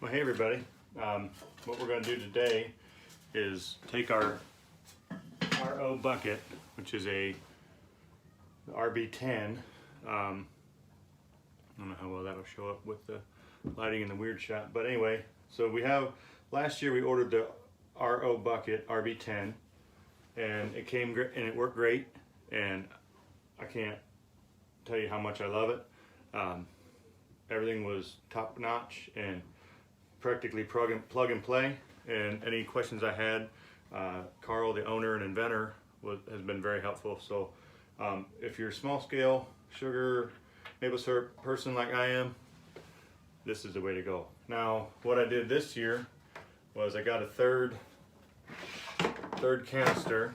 Well, hey everybody. What we're going to do today is take our RO bucket, which is a RB10. I don't know how well that'll show up with the lighting in the weird shot, but anyway, so last year we ordered the RO bucket RB10, and it came great and it worked great, and I can't tell you how much I love it. Everything was top notch and practically plug and play, and any questions I had, Carl, the owner and inventor, has been very helpful. So if you're a small scale sugar maple syrup person like I am, this is the way to go. Now what I did this year was I got a third canister.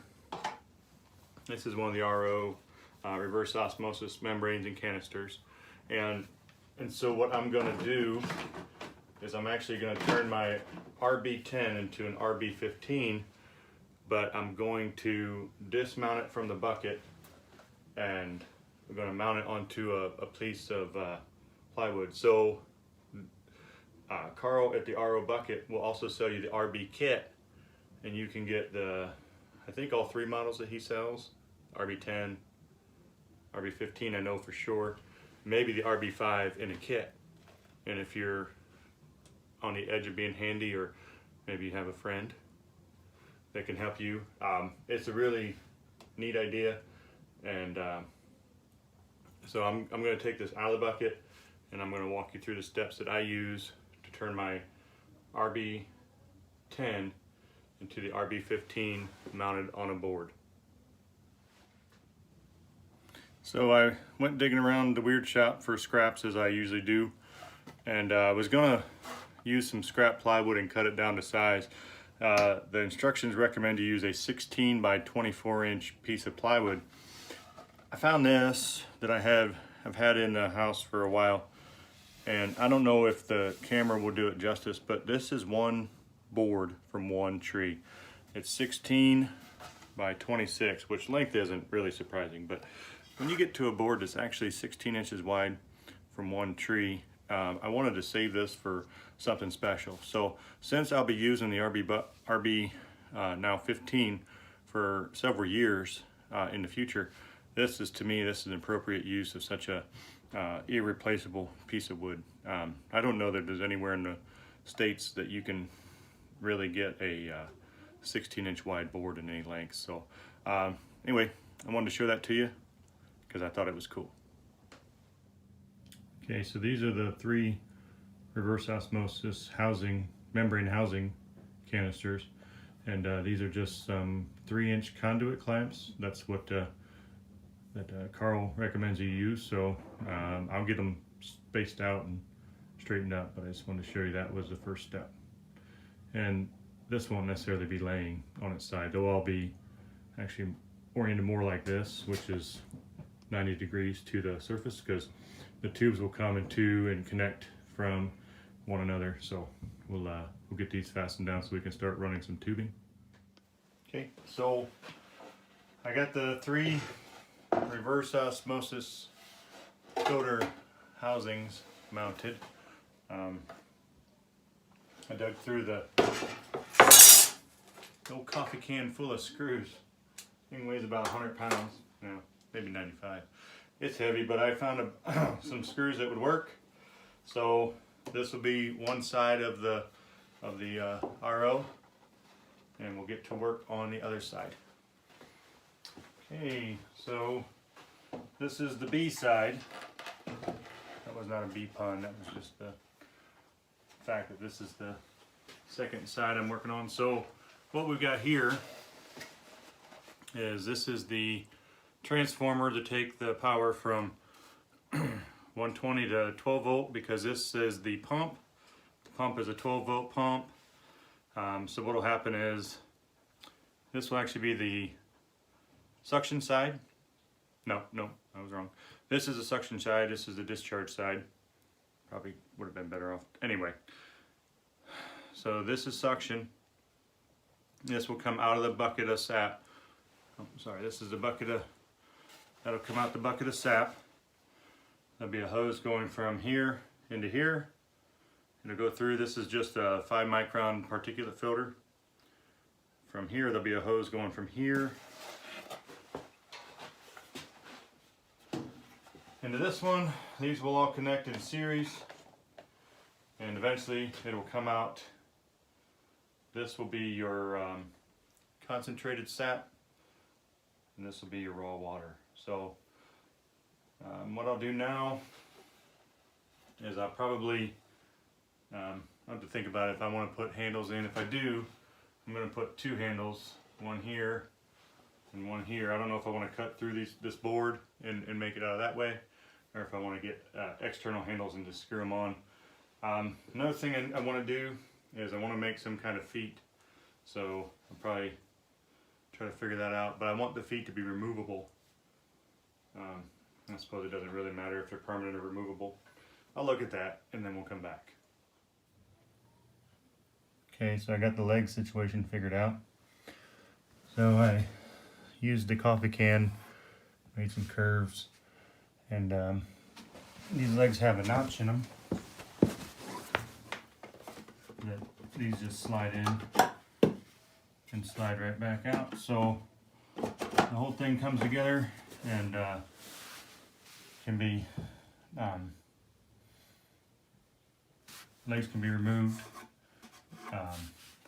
This is one of the RO reverse osmosis membranes and canisters, and so what I'm going to do is I'm actually going to turn my RB10 into an RB15, but I'm going to dismount it from the bucket, and we're going to mount it onto a piece of plywood. So Carl at the RO bucket will also sell you the RB kit, and you can get I think all three models that he sells, RB10, RB15 I know for sure, maybe the RB5 in a kit. And if you're on the edge of being handy, or maybe you have a friend that can help you, it's a really neat idea. And so I'm going to take this out of the bucket, and I'm going to walk you through the steps that I use to turn my RB10 into the RB15 mounted on a board. So I went digging around the weird shop for scraps, as I usually do, and I was gonna use some scrap plywood and cut it down to size. The instructions recommend you use a 16 by 24 inch piece of plywood. I found this that I've had in the house for a while, and I don't know if the camera will do it justice, but this is one board from one tree. It's 16 by 26, which length isn't really surprising, but when you get to a board that's actually 16 inches wide from one tree, I wanted to save this for something special. So since I'll be using the RB now 15 for several years in the future, this is an appropriate use of such a irreplaceable piece of wood. I don't know that there's anywhere in the States that you can really get a 16 inch wide board in any length. So anyway, I wanted to show that to you because I thought it was cool. Okay, so these are the three reverse osmosis membrane housing canisters, and these are just some 3-inch conduit clamps. That's what Carl recommends you use. So I'll get them spaced out and straightened up, but I just wanted to show you that was the first step. And this won't necessarily be laying on its side. They'll all be actually oriented more like this, which is 90 degrees to the surface, because the tubes will come in two and connect from one another. So we'll get these fastened down so we can start running some tubing. Okay, so I got the three reverse osmosis filter housings mounted. I dug through the old coffee can full of screws. Thing weighs about 100 pounds. No, maybe 95. It's heavy, but I found some screws that would work. So this will be one side of the RO, and we'll get to work on the other side. Okay, so this is the B side. That was not a B pun, that was just the fact that this is the second side I'm working on. So what we've got here is this is the transformer to take the power from 120 to 12 volt, because this is the pump. The pump is a 12 volt pump. So what will happen is this will actually be the suction side. No, I was wrong. This is the suction side, this is the discharge side. Probably would have been better off. Anyway, so this is suction. This will come out of the bucket of sap. Oh, sorry, this is the bucket of, that'll come out the bucket of sap. There'll be a hose going from here into here, It'll go through. This is just a 5 micron particulate filter. From here, there'll be a hose going from here into this one. These will all connect in series, and eventually it will come out. This will be your concentrated sap, and this will be your raw water. So what I'll do now is I'll probably I'll have to think about it if I want to put handles in. If I do, I'm going to put 2 handles, one here and one here. I don't know if I want to cut through this board and make it out of that way, or if I want to get external handles and just screw them on. Another thing I want to do is I want to make some kind of feet. So I'll probably try to figure that out, but I want the feet to be removable. I suppose it doesn't really matter if they're permanent or removable. I'll look at that and then we'll come back. Okay, so I got the leg situation figured out. So I used the coffee can, made some curves, and these legs have a notch in them that these just slide in and slide right back out. So the whole thing comes together and can be legs can be removed.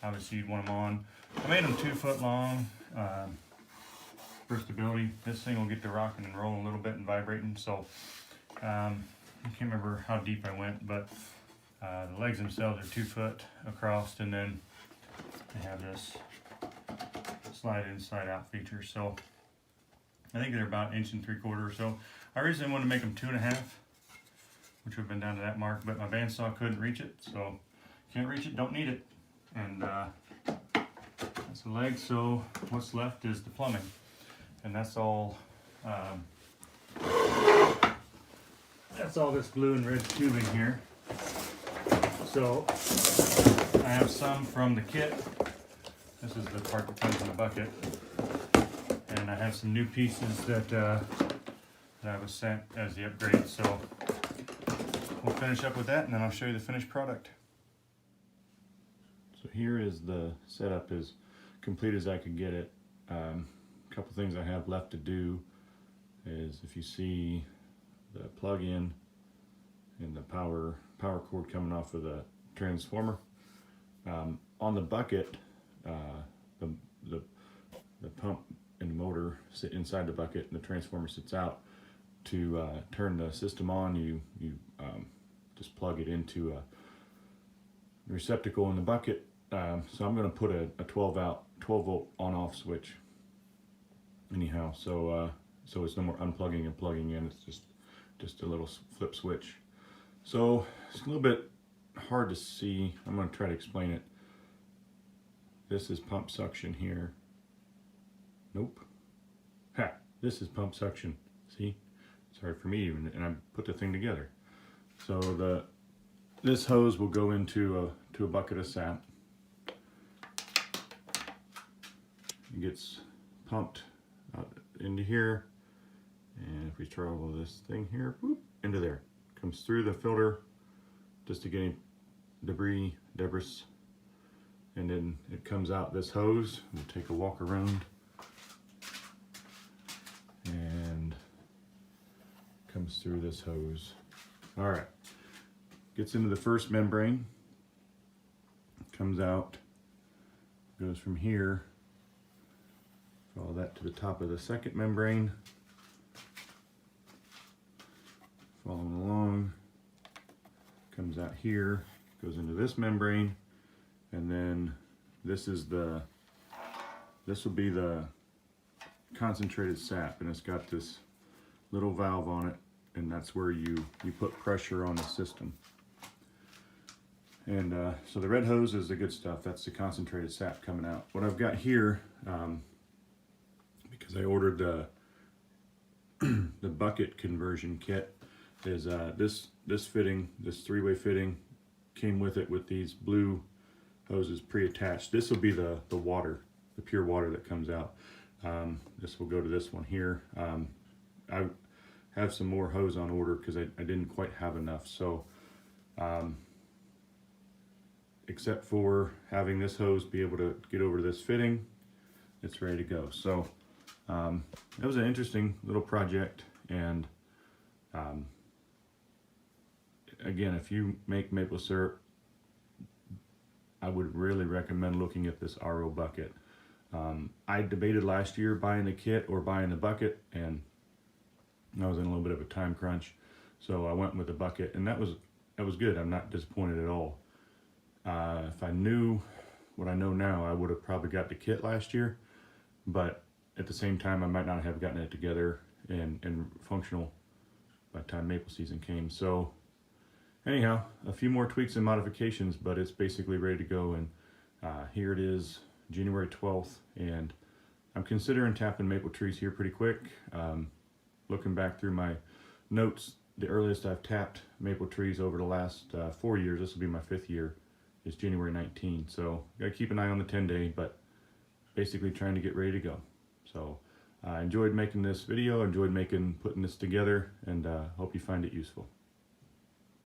Obviously you'd want them on. I made them 2 foot long for stability. This thing will get to rocking and rolling a little bit and vibrating. So I can't remember how deep I went, but the legs themselves are 2 foot across, and then they have this slide in, slide out feature. So I think they're about 1 3/4 or so. I originally wanted to make them 2.5, which would have been down to that mark, but my bandsaw couldn't reach it. So can't reach it, don't need it. And that's the leg. So what's left is the plumbing, and that's all. That's all this blue and red tubing here. So I have some from the kit. This is the part that comes in the bucket, and I have some new pieces that I was sent as the upgrade. So we'll finish up with that, and then I'll show you the finished product. So here is the setup, as complete as I could get it. A couple things I have left to do is, if you see the plug-in and the power cord coming off of the transformer, on the bucket, the pump and the motor sit inside the bucket, and the transformer sits out. To turn the system on, you just plug it into a receptacle in the bucket. So I'm going to put a 12 volt on-off switch. Anyhow, so it's no more unplugging and plugging in. It's just a little flip switch. So it's a little bit hard to see. I'm going to try to explain it. This is pump suction here. Nope. Ha! This is pump suction. See? Sorry for me even, and I put the thing together. So this hose will go into a bucket of sap. It gets pumped out into here, and if we travel this thing here, whoop, into there. Comes through the filter just to get any debris, and then it comes out this hose. We'll take a walk around, and comes through this hose. All right, gets into the first membrane, comes out, goes from here, follow that to the top of the second membrane, following along, comes out here, goes into this membrane, and then this will be the concentrated sap, and it's got this little valve on it, and that's where you put pressure on the system. And so the red hose is the good stuff. That's the concentrated sap coming out. What I've got here, because I ordered the bucket conversion kit, is this fitting, this 3-way fitting, came with it with these blue hoses pre-attached. This will be the water, the pure water that comes out. This will go to this one here. I have some more hose on order because I didn't quite have enough. So except for having this hose be able to get over this fitting, it's ready to go. So that was an interesting little project, and again, if you make maple syrup, I would really recommend looking at this RO bucket. I debated last year buying the kit or buying the bucket, and I was in a little bit of a time crunch, so I went with the bucket, and that was good. I'm not disappointed at all. If I knew what I know now, I would have probably got the kit last year, but at the same time, I might not have gotten it together and functional by the time maple season came. So anyhow, a few more tweaks and modifications, but it's basically ready to go, and here it is, January 12th, and I'm considering tapping maple trees here pretty quick. Looking back through my notes, the earliest I've tapped maple trees over the last 4 years, this will be my 5th year, is January 19th. So gotta keep an eye on the 10-day, but basically trying to get ready to go. So I enjoyed making this video, enjoyed putting this together, and hope you find it useful.